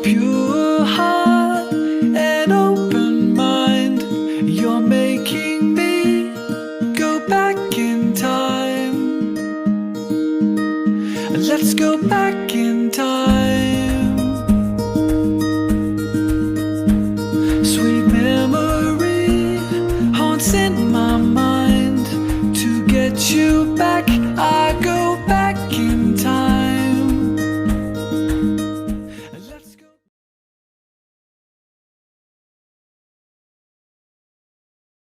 pure heart and open mind. You're making me go back in time. Let's go back in time. Sweet memory haunts in my mind. To get you back, I go